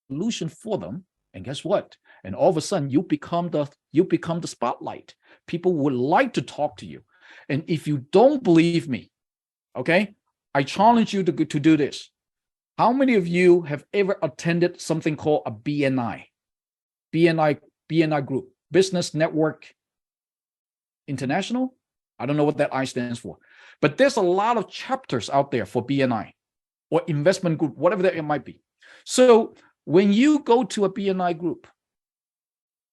solution for them, and guess what? And all of a sudden, you become the spotlight. People would like to talk to you. And if you don't believe me, okay, I challenge you to do this. How many of you have ever attended something called a BNI? BNI group, Business Network International? I don't know what that I stands for. But there's a lot of chapters out there for BNI or investment group, whatever that it might be. So when you go to a BNI group,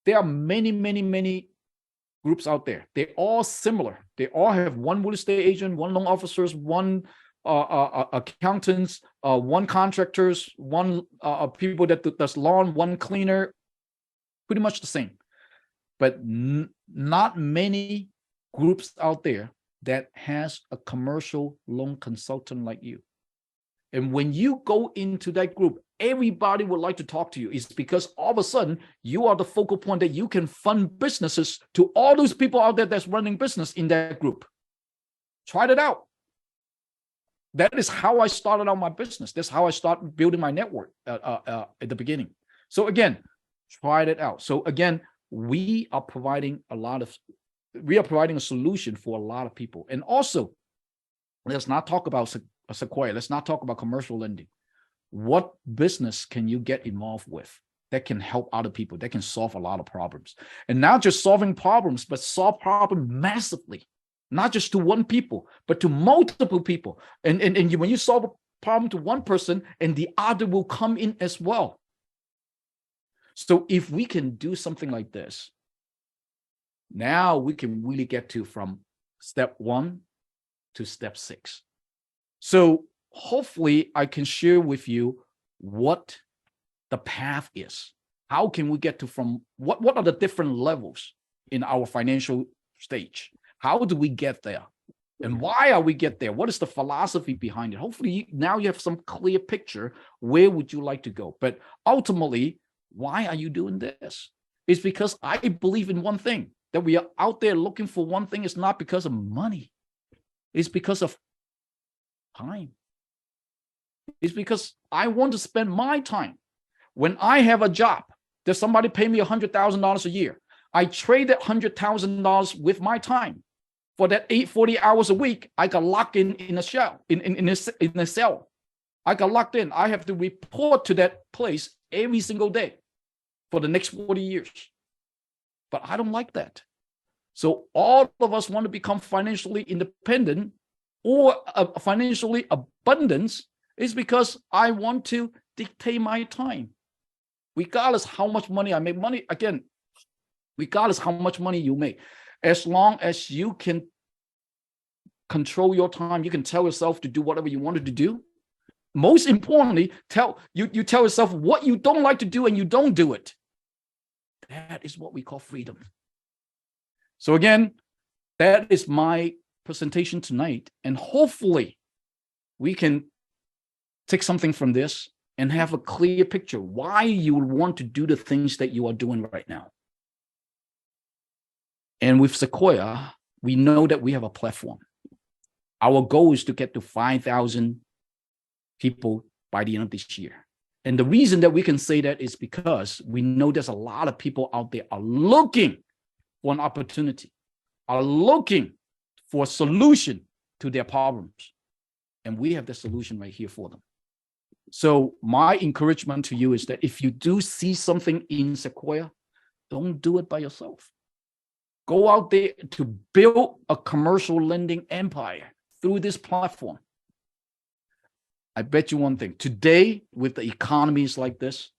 there are many groups out there. They're all similar. They all have one real estate agent, one loan officers, one accountants, one contractors, one people that does lawn, one cleaner, pretty much the same. But not many groups out there that has a commercial loan consultant like you. And when you go into that group, everybody would like to talk to you. It's because all of a sudden you are the focal point that you can fund businesses to all those people out there that's running business in that group. Try it out. That is how I started out my business. That's how I started building my network at the beginning. So again, try it out. So again, we are providing a solution for a lot of people. And also, let's not talk about Sequoia. Let's not talk about commercial lending. What business can you get involved with that can help other people, that can solve a lot of problems? And not just solving problems, but solve problems massively. Not just to one people, but to multiple people. And when you solve a problem to one person, and the other will come in as well. So if we can do something like this, now we can really get to from step 1 to step 6. So hopefully I can share with you what the path is. How can we get to from what are the different levels in our financial stage? How do we get there? And why are we get there? What is the philosophy behind it? Hopefully now you have some clear picture. Where would you like to go? But ultimately, why are you doing this? It's because I believe in one thing, that we are out there looking for one thing. It's not because of money. It's because of time. It's because I want to spend my time. When I have a job, there's somebody pay me $100,000 a year. I trade that $100,000 with my time. For that 40 hours a week, I got locked in a shell, in a cell. I got locked in. I have to report to that place every single day for the next 40 years. But I don't like that. So all of us want to become financially independent or financially abundant is because I want to dictate my time. Regardless how much money I make, regardless how much money you make, as long as you can control your time, you can tell yourself to do whatever you wanted to do. Most importantly, you tell yourself what you don't like to do and you don't do it. That is what we call freedom. So again, that is my presentation tonight. And hopefully we can take something from this and have a clear picture why you would want to do the things that you are doing right now. And with Sequoia, we know that we have a platform. Our goal is to get to 5,000 people by the end of this year. And the reason that we can say that is because we know there's a lot of people out there are looking for an opportunity, are looking for a solution to their problems. And we have the solution right here for them. So my encouragement to you is that if you do see something in Sequoia, don't do it by yourself. Go out there to build a commercial lending empire through this platform. I bet you one thing. Today, with the economies like this,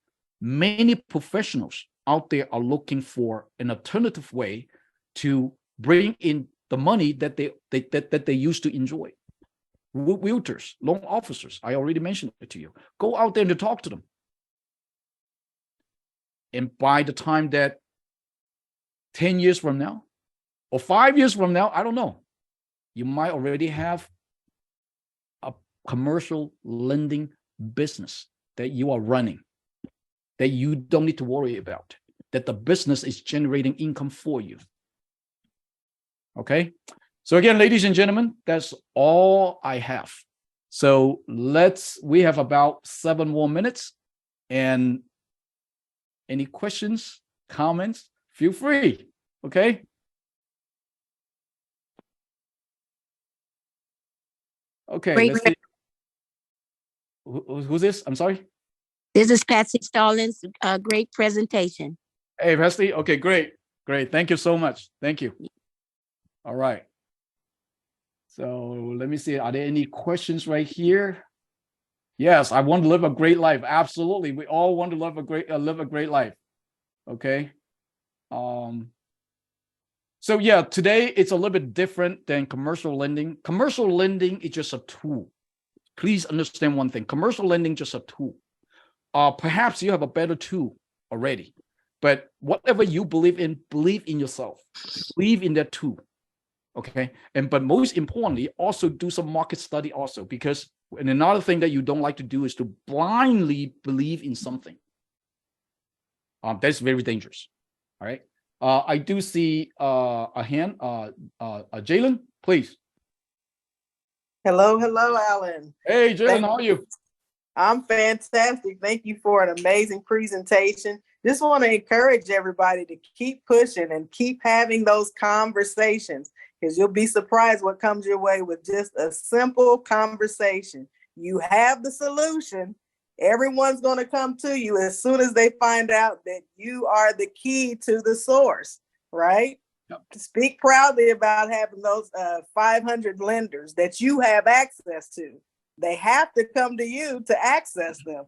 many professionals out there are looking for an alternative way to bring in the money that they used to enjoy. Realtors, loan officers, I already mentioned it to you. Go out there and talk to them. And by the time that 10 years from now or 5 years from now, I don't know, you might already have a commercial lending business that you are running, that you don't need to worry about, that the business is generating income for you. Okay? So again, ladies and gentlemen, that's all I have. So we have about 7 more minutes. And any questions, comments, feel free. Okay? Okay, Great. let's see. Who's this? I'm sorry. This is Patsy Stallings. Great presentation. Hey, Patsy. Okay, great. Great. Thank you so much. Thank you. All right. So let me see. Are there any questions right here? Yes, I want to live a great life. Absolutely. We all want to live a great life. Okay. So yeah, today it's a little bit different than commercial lending. Commercial lending is just a tool. Please understand one thing. Commercial lending is just a tool. Perhaps you have a better tool already, but whatever you believe in yourself. Believe in that tool. Okay. But most importantly, also do some market study also, because and another thing that you don't like to do is to blindly believe in something. That's very dangerous. All right. I do see a hand. Jalen, please. Hello, Alan. Hey, Jalen, how are you? I'm fantastic. Thank you for an amazing presentation. Just want to encourage everybody to keep pushing and keep having those conversations, because you'll be surprised what comes your way with just a simple conversation. You have the solution. Everyone's going to come to you as soon as they find out that you are the key to the source, right? Yep. Speak proudly about having those 500 lenders that you have access to. They have to come to you to access them,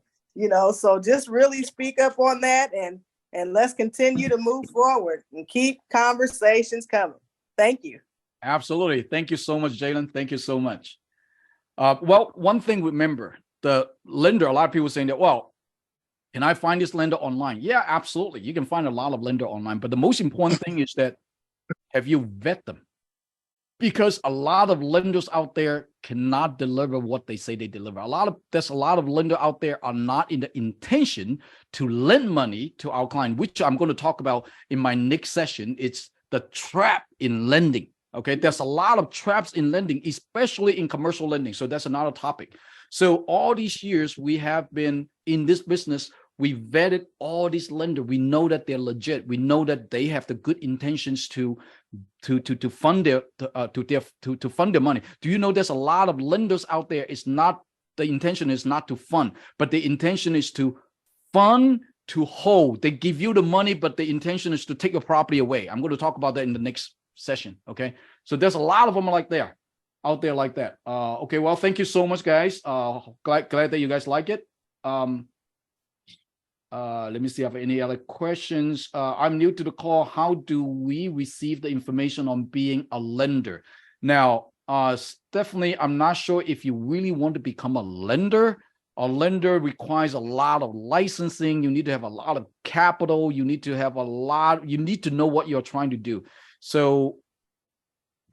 so just really speak up on that and let's continue to move forward and keep conversations coming. Thank you. Absolutely. Thank you so much, Jalen. Thank you so much. Well, one thing, remember, the lender, a lot of people saying that, well, can I find this lender online? Yeah, absolutely. You can find a lot of lender online, but the most important thing is that have you vet them? Because a lot of lenders out there cannot deliver what they say they deliver. There's a lot of lenders out there are not in the intention to lend money to our client, which I'm going to talk about in my next session. It's the trap in lending. Okay, there's a lot of traps in lending, especially in commercial lending. So that's another topic. So all these years we have been in this business, we vetted all these lenders. We know that they're legit. We know that they have the good intentions to fund their money. Do you know there's a lot of lenders out there? It's not, the intention is not to fund, but the intention is to fund to hold. They give you the money, but the intention is to take your property away. I'm going to talk about that in the next session. Okay, so there's a lot of them out there like that. Okay, well, thank you so much, guys. Glad that you guys like it. Let me see if I have any other questions. I'm new to the call. How do we receive the information on being a lender? Now, Stephanie, I'm not sure if you really want to become a lender. A lender requires a lot of licensing. You need to have a lot of capital. You need to know what you're trying to do. So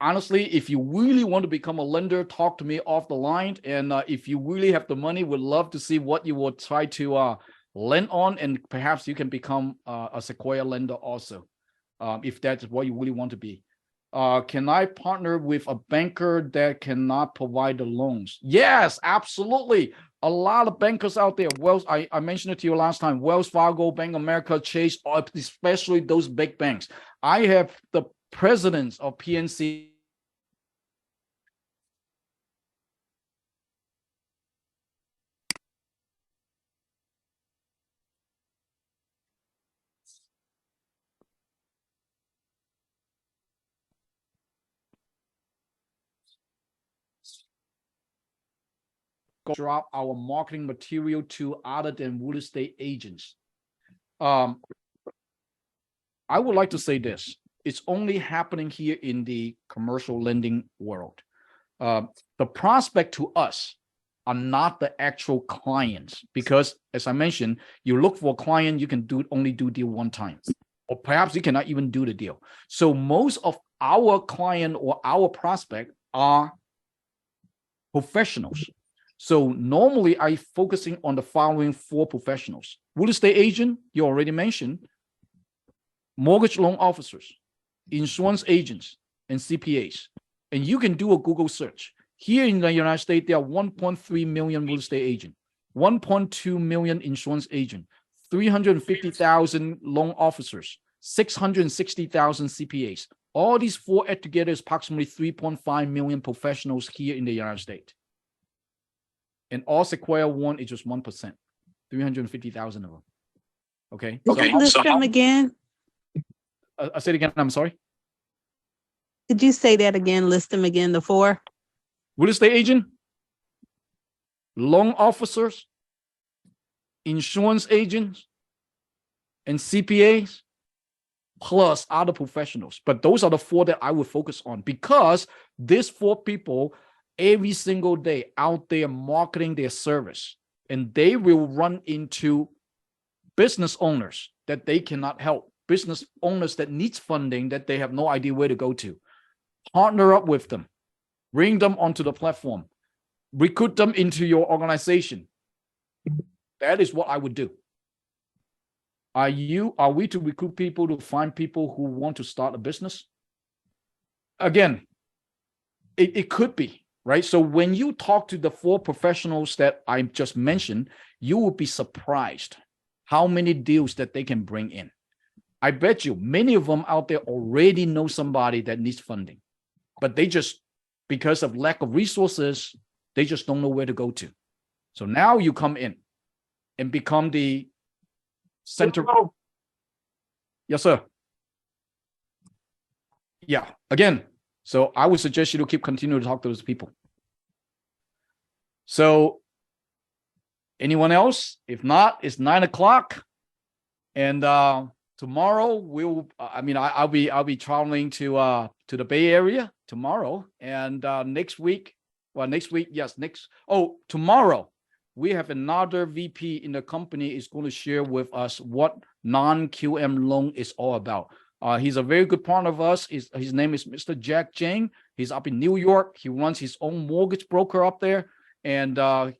honestly, if you really want to become a lender, talk to me off the line. And if you really have the money, we'd love to see what you will try to lend on, and perhaps you can become a Sequoia lender also, if that's what you really want to be. Can I partner with a banker that cannot provide the loans? Yes, absolutely. A lot of bankers out there. I mentioned it to you last time. Wells Fargo, Bank of America, Chase, especially those big banks. I have the presidents of PNC drop our marketing material to other than real estate agents. I would like to say this. It's only happening here in the commercial lending world. The prospect to us are not the actual clients, because as I mentioned, you look for a client, you can only do deal one time, or perhaps you cannot even do the deal. So most of our client or our prospect are professionals. So normally I focusing on the following 4 professionals: real estate agent, you already mentioned, mortgage loan officers, insurance agents, and CPAs. And you can do a Google search. Here in the United States, there are 1.3 million real estate agents, 1.2 million insurance agents, 350,000 loan officers, 660,000 CPAs. All these 4 add together is approximately 3.5 million professionals here in the United States. And all Sequoia won is just 1%, 350,000 of them. Okay. List them again. I said again, I'm sorry. Could you say that again? List them again, the 4. Real estate agent, loan officers, insurance agents, and CPAs, plus other professionals. But those are the 4 that I would focus on, because these 4 people every single day out there marketing their service, and they will run into business owners that they cannot help, business owners that needs funding that they have no idea where to go to. Partner up with them, bring them onto the platform, recruit them into your organization. That is what I would do. Are we to recruit people to find people who want to start a business? Again, it could be, right? So when you talk to the 4 professionals that I just mentioned, you will be surprised how many deals that they can bring in. I bet you many of them out there already know somebody that needs funding, but they just, because of lack of resources, they just don't know where to go to. So now you come in and become the center. Yes, sir. Yeah, again, so I would suggest you to continue to talk to those people. So anyone else? If not, it's 9 o'clock. And tomorrow I'll be traveling to the Bay Area tomorrow. And tomorrow we have another VP in the company is going to share with us what non-QM loan is all about. He's a very good partner of us. His name is Mr. Jack Jang. He's up in New York. He runs his own mortgage broker up there, and a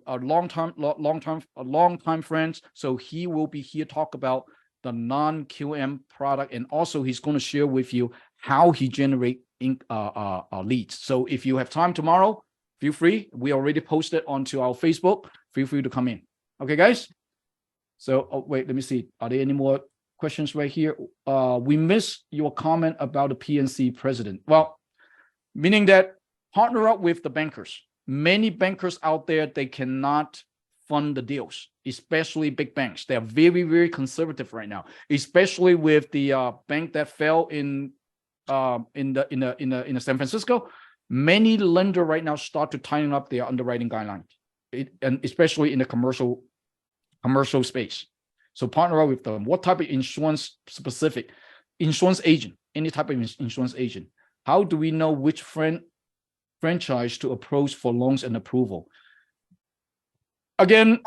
long time friends. So he will be here talk about the non-QM product, and also he's going to share with you how he generate leads. So if you have time tomorrow, feel free. We already posted onto our Facebook. Feel free to come in. Okay, guys. So wait, let me see. Are there any more questions right here? We missed your comment about the PNC president. Well, meaning that partner up with the bankers. Many bankers out there, they cannot fund the deals, especially big banks. They are very, very conservative right now, especially with the bank that fell in San Francisco. Many lenders right now start to tighten up their underwriting guidelines, and especially in the commercial space. So partner up with them. What type of insurance specific? Insurance agent, any type of insurance agent. How do we know which franchise to approach for loans and approval? Again,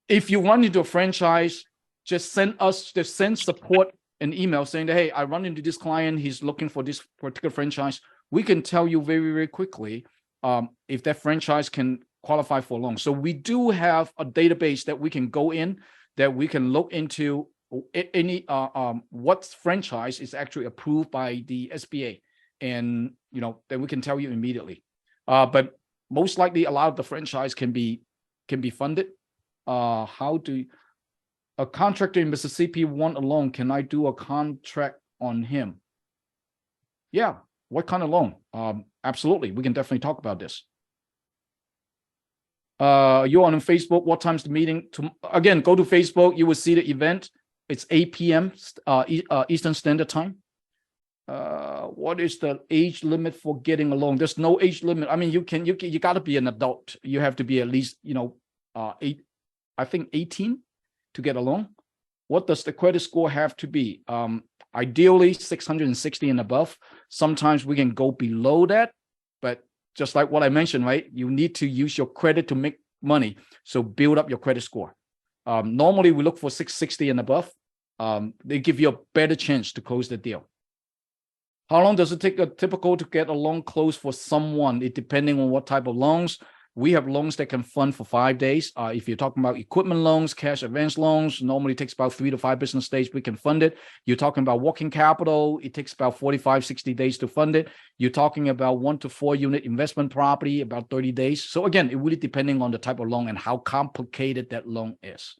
if you run into a franchise, just send support an email saying that, hey, I run into this client, he's looking for this particular franchise. We can tell you very, very quickly if that franchise can qualify for a loan. So we do have a database that we can go in, that we can look into any what franchise is actually approved by the SBA, and then we can tell you immediately. But most likely, a lot of the franchise can be funded. How do a contractor in Mississippi want a loan? Can I do a contract on him? Yeah. What kind of loan? Absolutely. We can definitely talk about this. You're on Facebook. What time's the meeting? Again, go to Facebook. You will see the event. It's 8 p.m. Eastern Standard Time. what is the age limit for getting a loan? There's no age limit. I mean, you got to be an adult. You have to be at least, 18 to get a loan. What does the credit score have to be? Ideally 660 and above. Sometimes we can go below that, but just like what I mentioned, right? You need to use your credit to make money. So build up your credit score. Normally we look for 660 and above. They give you a better chance to close the deal. How long does it take a typical to get a loan closed for someone? It depending on what type of loans. We have loans that can fund for 5 days. If you're talking about equipment loans, cash advance loans, normally takes about 3 to 5 business days. We can fund it. You're talking about working capital. It takes about 45, 60 days to fund it. You're talking about 1 to 4 unit investment property, about 30 days. So again, it really depending on the type of loan and how complicated that loan is.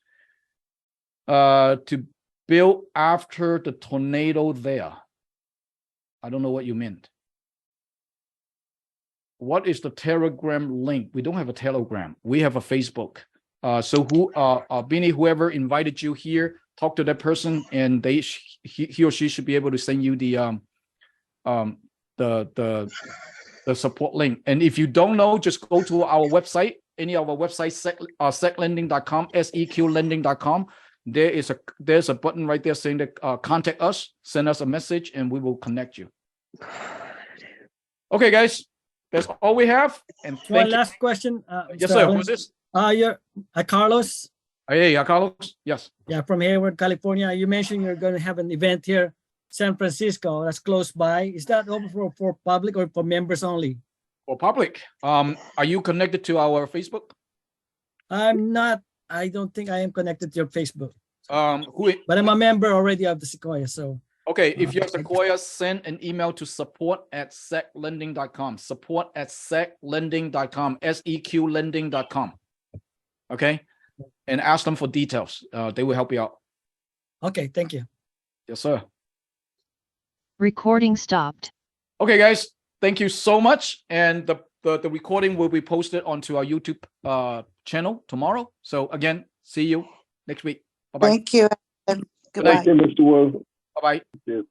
To build after the tornado there. I don't know what you meant. What is the Telegram link? We don't have a Telegram. We have a Facebook. So Bini, whoever invited you here, talk to that person, and he or she should be able to send you the support link. And if you don't know, just go to our website, any of our websites, seclending.com, seqlending.com. There's a button right there saying that contact us, send us a message, and we will connect you. Okay, guys. That's all we have. And One last question. Yes, sir. Who's this? You're Carlos. Hey, Carlos. Yes. Yeah, from Hayward, California. You mentioned you're going to have an event here, San Francisco. That's close by. Is that open for public or for members only? For public. Are you connected to our Facebook? I'm not. I don't think I am connected to your Facebook. But I'm a member already of the Sequoia. So. Okay, if you're Sequoia, send an email to support@seclending.com. Support@seclending.com. seqlending.com. Okay, and ask them for details. They will help you out. Okay, thank you. Yes, sir. Recording stopped. Okay, guys, thank you so much. And the recording will be posted onto our YouTube channel tomorrow. So again, see you next week. Bye bye. Thank you. Good night. Goodbye. Mr. Wu. Bye bye. Thank you.